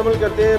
शामिल करते हैं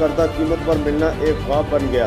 करदा कीमत पर मिलना एक ख्वाब बन गया।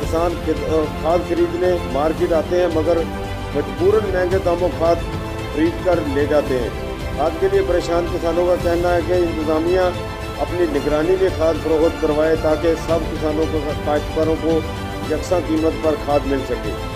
किसान खाद खरीदने मार्केट आते हैं, मगर मजबूरन महंगे दामों खाद खरीद कर ले जाते हैं। खाद के लिए परेशान किसानों का कहना है कि इंतज़ामिया अपनी निगरानी में खाद फरोख्त करवाए ताकि सब किसानों को काश्तकारों को यकसा कीमत पर खाद मिल सके।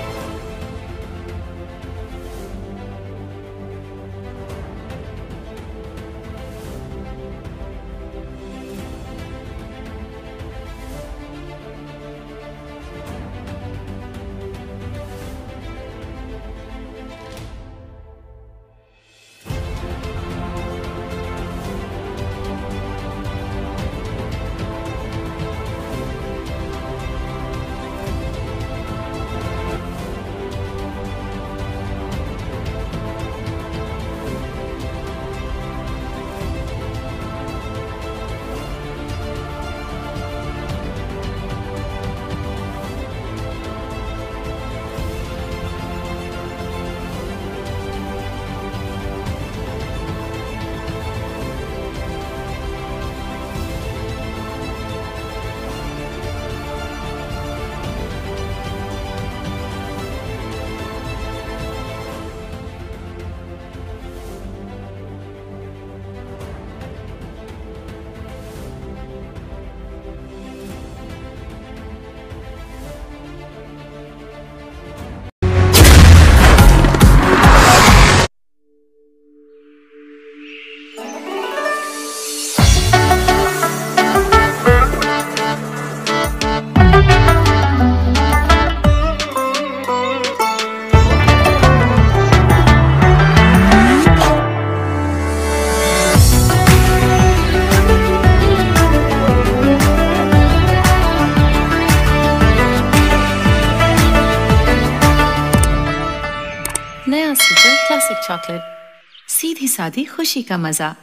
नया सुपर क्लासिक चॉकलेट, सीधी सादी खुशी का मजा।